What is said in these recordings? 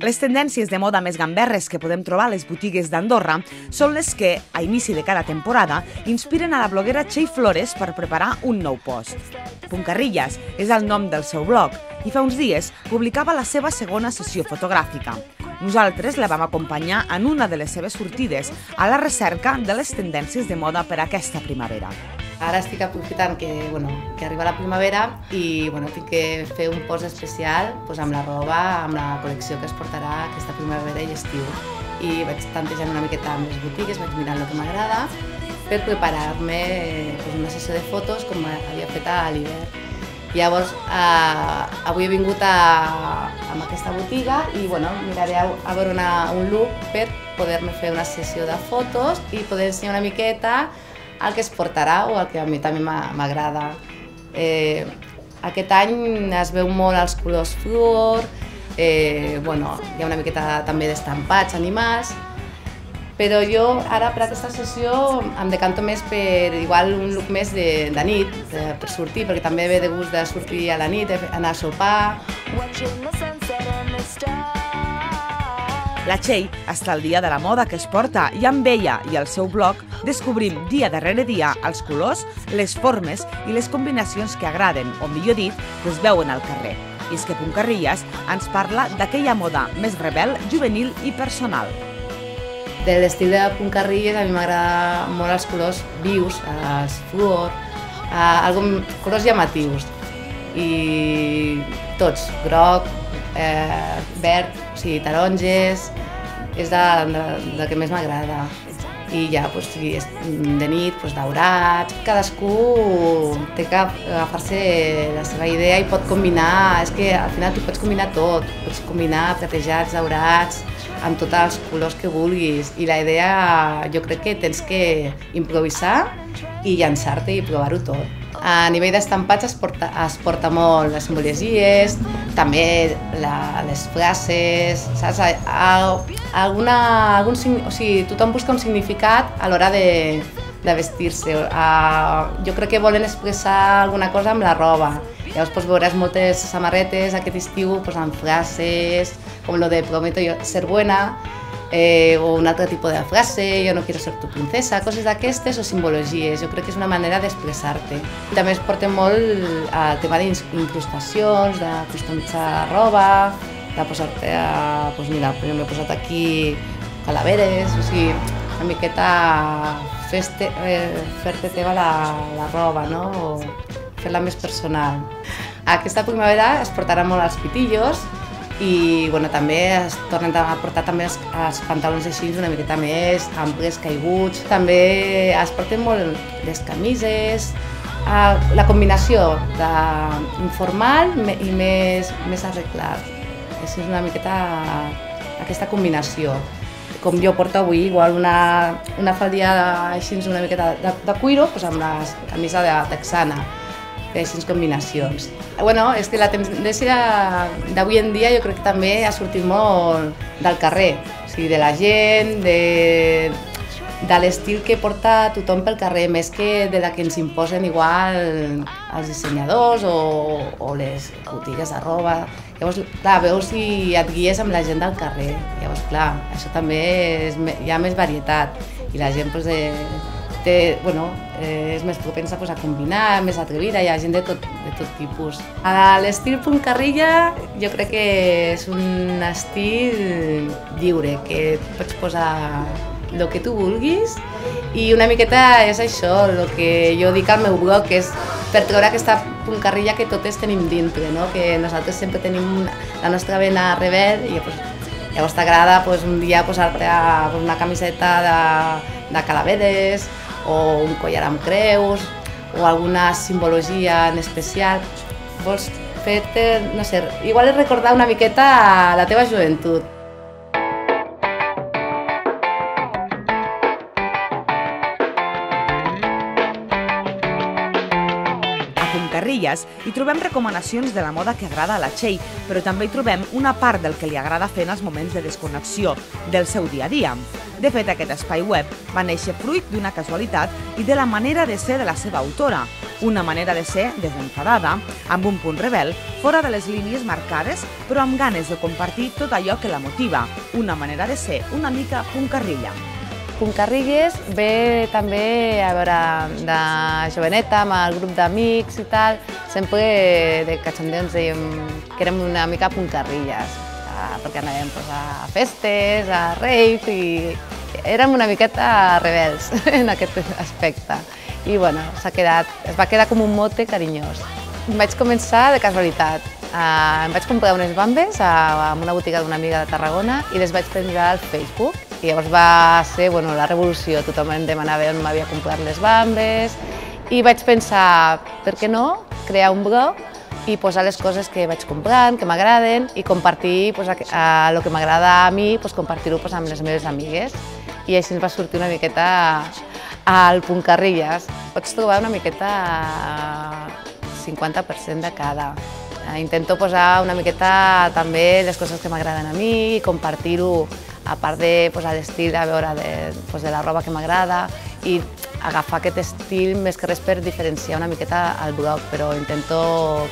Les tendències de moda més gamberres que podem trobar a les botigues d'Andorra són les que, a inici de cada temporada, inspiren a la bloguera Txell Flores per preparar un nou post. Puncarrillas és el nom del seu blog i fa uns dies publicava la seva segona sessió fotogràfica. Nosaltres la vam acompanyar en una de les seves sortides a la recerca de les tendències de moda per a aquesta primavera. Ara estic aprofitant que arriba la primavera i tinc que fer un post especial amb la roba, amb la col·lecció que es portarà aquesta primavera i estiu. I vaig tantejant una miqueta amb les botigues, vaig mirant el que m'agrada per preparar-me una sessió de fotos com havia fet a l'hivern. Llavors, avui he vingut a aquesta botiga i miraré a veure un look per poder-me fer una sessió de fotos i poder ensenyar una miqueta el que es portarà o el que a mi també m'agrada. Aquest any es veu molt els colors fluor, hi ha una miqueta també d'estampats animats, però jo ara per aquesta sessió em decanto més per igual un look més de nit, per sortir, perquè també ve de gust de sortir a la nit, anar a sopar. La Txell està al dia de la moda que es porta i amb ella i el seu blog descobrim dia darrere dia els colors, les formes i les combinacions que agraden, o millor dit, que es veuen al carrer. I és que Puncarrillas ens parla d'aquella moda més rebel, juvenil i personal. De l'estil de Puncarrillas a mi m'agrada molt els colors vius, els fluor, colors llamatius. I tots, groc, verd, taronges, és del que més m'agrada. I ja, si és de nit, daurats, cadascú té que agafar-se la seva idea i pot combinar, és que al final tu pots combinar tot, pots combinar platejats, daurats, amb tots els colors que vulguis. I la idea, jo crec que tens que improvisar i llançar-te i provar-ho tot. A nivell d'estampats es porta molt les simbologies, també les frases, saps? Tothom busca un significat a l'hora de vestir-se. Jo crec que volen expressar alguna cosa amb la roba. Llavors veuràs moltes samarretes aquest estiu amb frases, com lo de prometo ser buena, o un altre tipus de frase, yo no quiero ser tu princesa, coses d'aquestes o simbologies. Jo crec que és una manera d'expressar-te. També es porta molt el tema d'incrustacions, de customitzar roba, de posar-te mira, m'he posat aquí calaveres, una miqueta fer-te teva la roba, no? Fer-la més personal. Aquesta primavera es portarà molt els pitillos i també es tornen a portar els pantalons així una miqueta més amples, caiguts. També es porten molt les camises, la combinació d'informal i més arreglat. És una miqueta aquesta combinació. Com jo porto avui, igual una faldilla així una miqueta de cuiro amb la camisa de texana. Així combinacions. És que la tendència d'avui en dia jo crec que també ha sortit molt del carrer, de la gent, de l'estil que porta tothom pel carrer, més que de la que ens imposen igual els dissenyadors o les botigues de roba. Llavors, clar, veus si et guies amb la gent del carrer. Llavors, clar, això també hi ha més varietat i la gent és més propensa a combinar, més atrevida, hi ha gent de tot tipus. L'estil Puncarrilla jo crec que és un estil lliure, que pots posar el que tu vulguis i una miqueta és això, el que jo dic al meu blog, que és per treure aquesta Puncarrilla que totes tenim dintre, que nosaltres sempre tenim la nostra vena rebel i llavors t'agrada un dia posar-te una camiseta de calaveres o un collar amb creus, o alguna simbologia en especial. Vols fer-te, no sé, igual és recordar una miqueta la teva joventut. A Puncarrillas hi trobem recomanacions de la moda que agrada a la Txell, però també hi trobem una part del que li agrada fer en els moments de desconnexió del seu dia a dia. De fet, aquest espai web va néixer fruit d'una casualitat i de la manera de ser de la seva autora, una manera de ser desenfadada, amb un punt rebel, fora de les línies marcades, però amb ganes de compartir tot allò que la motiva, una manera de ser una mica puncarrilla. Puncarrilles ve també, a veure, de joveneta, amb el grup d'amics i tal, sempre de cachondeo ens dèiem que érem una mica puncarrilles, perquè anàvem a festes, a rave, i érem una miqueta rebels en aquest aspecte. I bueno, es va quedar com un mote carinyós. Vaig començar de casualitat. Em vaig comprar unes bambes en una botiga d'una amiga de Tarragona i les vaig penjar al Facebook. I llavors va ser la revolució, tothom em demanava on m'havia comprat les bambes i vaig pensar, per què no, crear un blog i posar les coses que vaig comprant, que m'agraden, i compartir el que m'agrada a mi, compartir-ho amb les meves amigues. I així ens va sortir una miqueta al Puncarrilles. Pots trobar una miqueta 50% de cada. Intento posar una miqueta també les coses que m'agraden a mi i compartir-ho, a part de l'estil de la roba que m'agrada, i agafar aquest estil més que res per diferenciar una miqueta el blog, però intento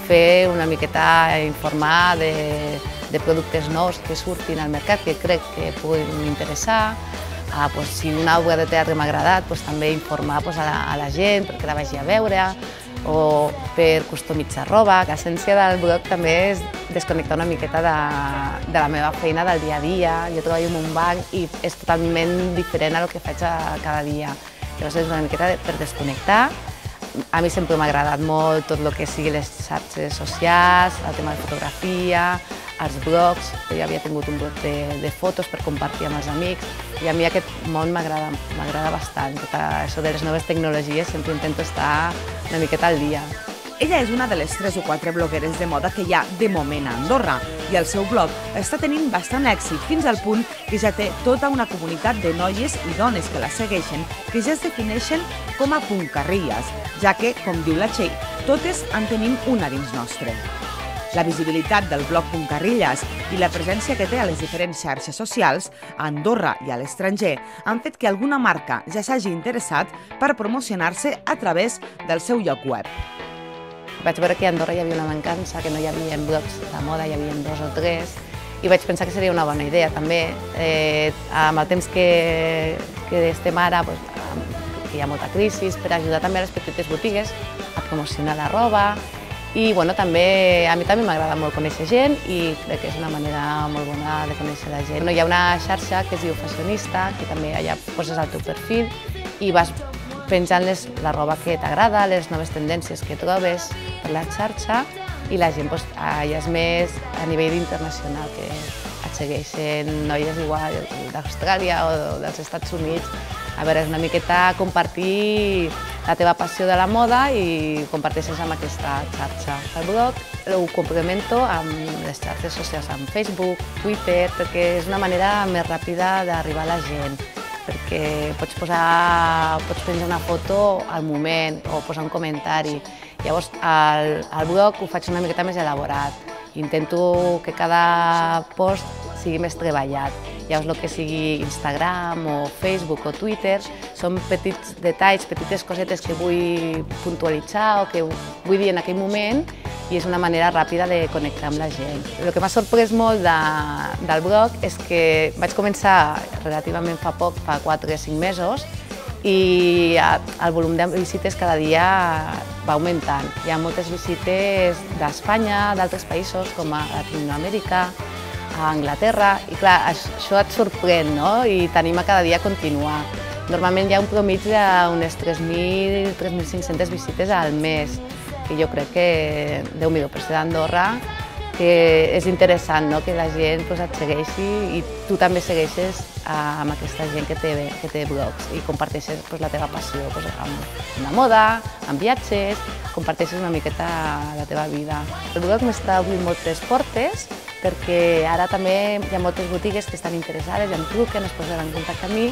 fer una miqueta, informar de productes nous que surtin al mercat, que crec que puguin interessar. Si una obra de teatre m'ha agradat, també informar a la gent perquè la vagi a veure, o per customitzar roba. L'essència del blog també és desconnectar una miqueta de la meva feina del dia a dia. Jo treballo en un banc i és totalment diferent al que faig cada dia. Llavors és una miqueta per desconnectar. A mi sempre m'ha agradat molt tot el que sigui les xarxes socials, el tema de fotografia, els blogs. Jo havia tingut un blog de fotos per compartir amb els amics i a mi aquest món m'agrada bastant. Tot això de les noves tecnologies sempre intento estar una miqueta al dia. Ella és una de les 3 o 4 blogueres de moda que hi ha de moment a Andorra i el seu blog està tenint bastant èxit fins al punt que ja té tota una comunitat de noies i dones que la segueixen que ja es defineixen com a puncarrilles, ja que, com diu la Txell, totes en tenim una dins nostre. La visibilitat del blog Puncarrilles i la presència que té a les diferents xarxes socials, a Andorra i a l'estranger, han fet que alguna marca ja s'hagi interessat per promocionar-se a través del seu lloc web. Vaig veure que a Andorra hi havia una mancança, que no hi havia blogs de moda, hi havia 2 o 3, i vaig pensar que seria una bona idea també. Amb el temps que estem ara, que hi ha molta crisi, per ajudar també a les petites botigues a promocionar la roba. I també a mi també m'agrada molt conèixer gent i crec que és una manera molt bona de conèixer la gent. Hi ha una xarxa que es diu Fashionista, que també allà poses el teu perfil i vas penjant la roba que t'agrada, les noves tendències que trobes per la xarxa, i la gent ja és més a nivell internacional, que et segueixen noies igual d'Austràlia o dels Estats Units. A veure, és una miqueta compartir la teva passió de la moda i comparteixes amb aquesta xarxa. El blog ho complemento amb les xarxes socials, amb Facebook, Twitter, perquè és una manera més ràpida d'arribar a la gent, perquè pots penjar una foto al moment o posar un comentari. Llavors, al blog ho faig una miqueta més elaborat. Intento que cada post sigui més treballat. Llavors, el que sigui Instagram o Facebook o Twitter són petits detalls, petites cosetes que vull puntualitzar o que vull dir en aquell moment, i és una manera ràpida de connectar amb la gent. El que m'ha sorprès molt del blog és que vaig començar relativament fa poc, fa 4 o 5 mesos, i el volum de visites cada dia va augmentant. Hi ha moltes visites d'Espanya, d'altres països com a Latinoamèrica, a Anglaterra, i clar, això et sorprèn, no? I t'anima cada dia a continuar. Normalment hi ha un promig d'unes 3.000-3.500 visites al mes, que jo crec que, Déu-n'hi-do, per ser d'Andorra, que és interessant, no?, que la gent et segueixi i tu també segueixes amb aquesta gent que té blogs i comparteixes la teva passió amb la moda, amb viatges, comparteixes una miqueta la teva vida. El blog m'està obrint moltes portes perquè ara també hi ha moltes botigues que estan interessades i em truquen, es posen en contacte amb mi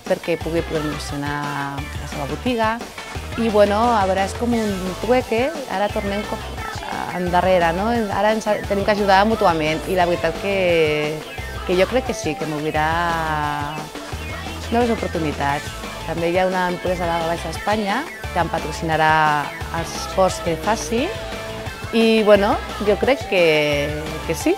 perquè pugui promocionar la seva botiga. I bueno, a veure, és com un trueque, ara tornem endarrere, no? Ara ens tenim que ajudar mútuament i la veritat que jo crec que sí, que m'obrirà noves oportunitats. També hi ha una empresa de la Baixa Espanya que em patrocinarà els esports que faci i, bueno, jo crec que sí.